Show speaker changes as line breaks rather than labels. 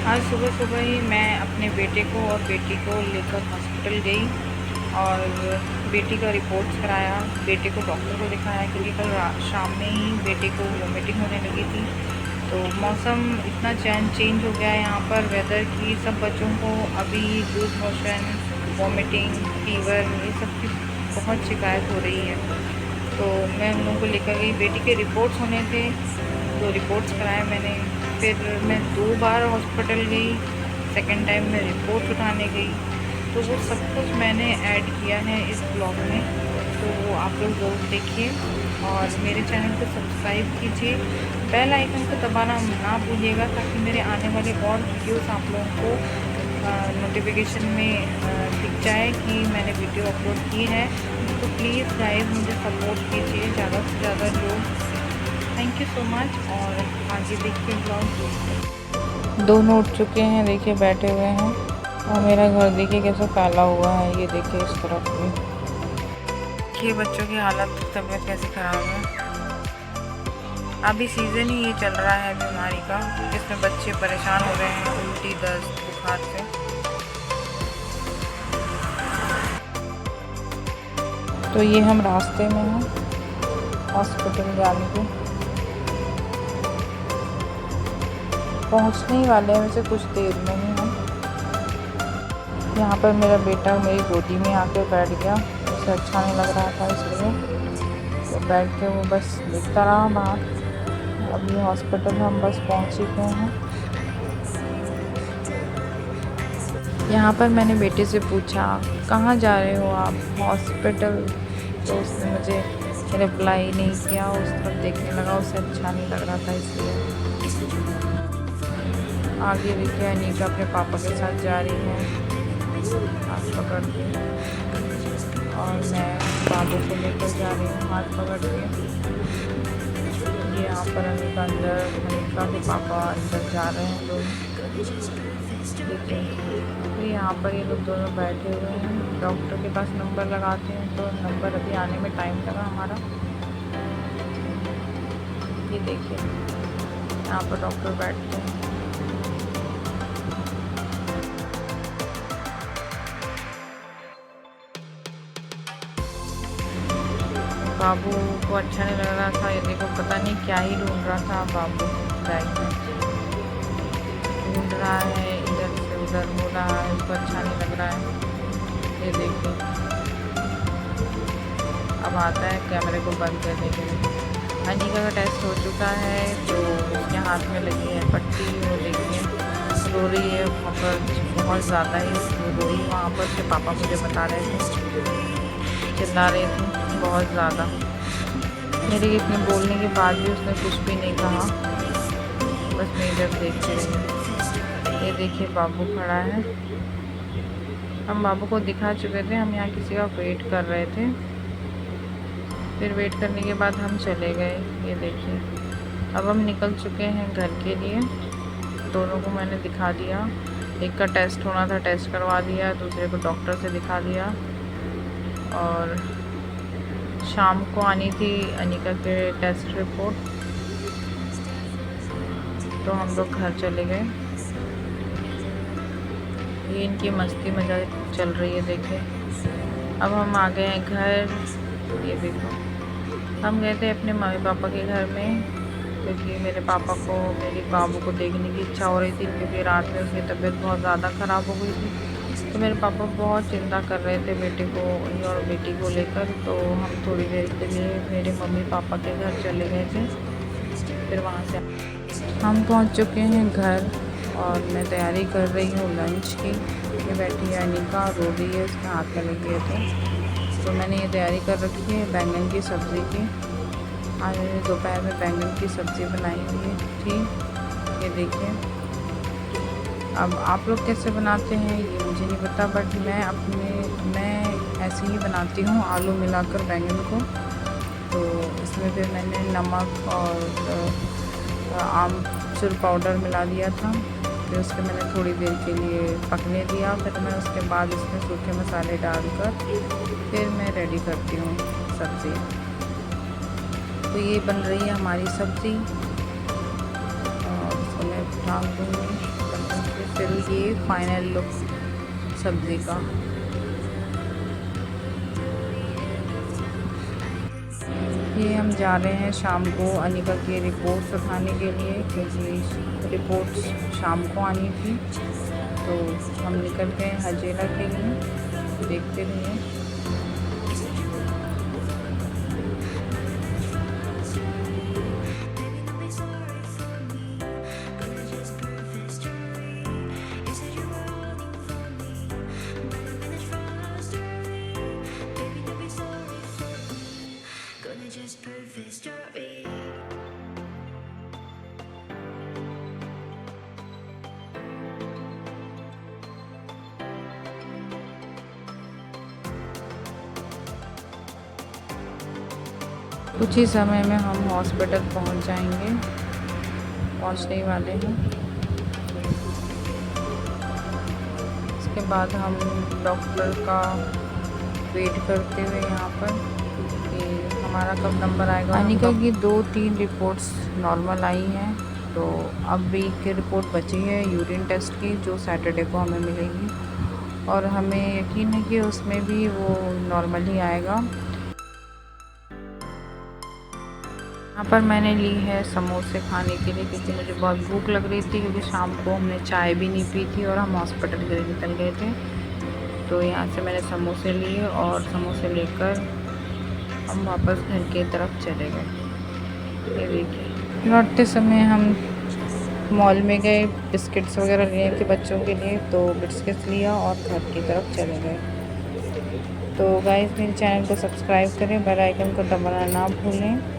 आज सुबह सुबह ही मैं अपने बेटे को और बेटी को लेकर हॉस्पिटल गई और बेटी का रिपोर्ट्स कराया। बेटे को डॉक्टर को दिखाया क्योंकि कल शाम में ही बेटे को वोमिटिंग होने लगी थी। तो मौसम इतना चेंज हो गया है यहाँ पर वेदर की सब बच्चों को अभी लूज मोशन, वोमिटिंग, फीवर ये सब की बहुत शिकायत हो रही है। तो मैं उन लोगों को लेकर गई। बेटी के रिपोर्ट्स होने थे तो रिपोर्ट्स कराए मैंने। फिर मैं 2 बार हॉस्पिटल गई, सेकंड टाइम मैं रिपोर्ट उठाने गई। तो वो सब कुछ मैंने ऐड किया है इस ब्लॉग में, तो वो आप लोग ज़रूर देखिए और मेरे चैनल को सब्सक्राइब कीजिए। बेल आइकन को दबाना ना भूलिएगा ताकि मेरे आने वाले और वीडियोस आप लोगों को नोटिफिकेशन में दिख जाए कि मैंने वीडियो अपलोड की है। तो प्लीज़ गाइस मुझे सपोर्ट कीजिए ज़्यादा से ज़्यादा लोग। Thank you so much. और आगे देखिए ब्लॉग। दोनों उठ चुके हैं, देखिए बैठे हुए हैं और मेरा घर देखिए कैसे फैला हुआ है। ये देखिए इस तरफ भी देखिए बच्चों की हालत, तबीयत कैसी ख़राब है। अभी सीज़न ही ये चल रहा है बीमारी का, जिसमें बच्चे परेशान हो रहे हैं उल्टी, दस्त, बुखार से। तो ये हम रास्ते में हैं हॉस्पिटल जाने के, पहुंचने ही वाले हैं वैसे कुछ देर में ही हम। यहाँ पर मेरा बेटा मेरी गोदी में आके बैठ गया, उसे अच्छा नहीं लग रहा था इसलिए तो बैठ के वो बस देखता रहा बाहर। अभी हॉस्पिटल हम बस पहुँच चुके हैं। यहाँ पर मैंने बेटे से पूछा कहाँ जा रहे हो आप? हॉस्पिटल। तो उसने मुझे रिप्लाई नहीं किया, उस तरफ देखने लगा, उसे अच्छा नहीं लग रहा था इसलिए। आगे देखिए अनीका अपने पापा के साथ जा रही है हाथ पकड़ के, और मैं बाबू को लेकर जा रही हूँ हाथ पकड़ के। ये यहाँ पर अनीका अंदर, अनीका के पापा अंदर जा रहे हैं लोग। तो यहाँ पर ये लोग दोनों बैठे हुए हैं, डॉक्टर के पास नंबर लगाते हैं। तो नंबर अभी आने में टाइम लगा हमारा। ये देखिए यहाँ पर डॉक्टर बैठते हैं। बाबू को अच्छा नहीं लग रहा था, ये देखो पता नहीं क्या ही ढूंढ रहा था बाबू बैग में, ढूंढ रहा है इधर से उधर हो रहा है, उसको अच्छा नहीं लग रहा है। ये देखिए अब आता है कैमरे को बंद करने के लिए। अनीका का टेस्ट हो चुका है, तो उसके हाथ में लगी है पट्टी, वो देखिए रो रही है वहाँ पर, बहुत ज़्यादा ही रो रही। वहाँ पर उसके पापा मुझे बता रहे थे, चिल्ला रहे थे बहुत ज़्यादा। मेरे इतने बोलने के बाद भी उसने कुछ भी नहीं कहा, बस मेरी तरफ देखते रहे। ये देखिए बाबू खड़ा है। हम बाबू को दिखा चुके थे, हम यहाँ किसी का वेट कर रहे थे। फिर वेट करने के बाद हम चले गए। ये देखिए अब हम निकल चुके हैं घर के लिए। दोनों को मैंने दिखा दिया, एक का टेस्ट होना था टेस्ट करवा दिया, दूसरे को डॉक्टर से दिखा दिया। और शाम को आनी थी अनीका के टेस्ट रिपोर्ट, तो हम लोग घर चले गए। ये इनकी मस्ती मजा चल रही है देखिए। अब हम आ गए हैं घर। ये देखो हम गए थे अपने मम्मी पापा के घर में, क्योंकि मेरे पापा को मेरी बाबू को देखने की इच्छा हो रही थी, क्योंकि रात में उसकी तबीयत बहुत ज़्यादा ख़राब हो गई थी। तो मेरे पापा बहुत चिंता कर रहे थे बेटे को और बेटी को लेकर। तो हम थोड़ी देर के लिए मेरे मम्मी पापा के घर चले गए थे। फिर वहाँ से हम पहुँच चुके हैं घर और मैं तैयारी कर रही हूँ लंच की। ये बैठी है अनीका, रो रही है, उसके हाथ में लगे थे। तो मैंने ये तैयारी कर रखी है बैंगन की सब्ज़ी की। आज मैंने दोपहर में बैंगन की सब्ज़ी बनाई हुई थी। ये देखिए अब आप लोग कैसे बनाते हैं ये मुझे नहीं पता, बट मैं ऐसे ही बनाती हूँ, आलू मिलाकर बैंगन को। तो इसमें फिर मैंने नमक और आमचूर पाउडर मिला दिया था। फिर उसके मैंने थोड़ी देर के लिए पकने दिया। फिर मैं उसके बाद इसमें सूखे मसाले डालकर फिर मैं रेडी करती हूँ सब्ज़ी। तो ये बन रही है हमारी सब्ज़ी और इसको मैं झाँक दूँगी। फिर ये फाइनल लुक सब्ज़ी का। ये हम जा रहे हैं शाम को अनिका की रिपोर्ट्स उठाने के लिए, क्योंकि रिपोर्ट्स शाम को आनी थी। तो हम निकल गए हजेला के लिए। देखते रहिए। कुछ ही समय में हम हॉस्पिटल पहुंच जाएंगे, पहुंचने वाले हैं। इसके बाद हम डॉक्टर का वेट करते हुए यहाँ पर कि हमारा कब नंबर आएगा। अनिका की 2-3 रिपोर्ट्स नॉर्मल आई हैं, तो अब भी एक रिपोर्ट बची है यूरिन टेस्ट की, जो सैटरडे को हमें मिलेगी। और हमें यकीन है कि उसमें भी वो नॉर्मल ही आएगा। यहाँ पर मैंने ली है समोसे खाने के लिए, क्योंकि मुझे बहुत भूख लग रही थी, क्योंकि शाम को हमने चाय भी नहीं पी थी और हम हॉस्पिटल के लिए निकल गए थे। तो यहाँ से मैंने समोसे लिए और समोसे लेकर हम वापस घर की तरफ चले गए। ये देखिए, लौटते समय हम मॉल में गए, बिस्किट्स वगैरह लिए थे बच्चों के लिए, तो बिस्किट्स लिया और घर की तरफ चले गए। तो गाइस, मेरे चैनल को सब्सक्राइब करें, बेल आइकन को दबाना ना भूलें।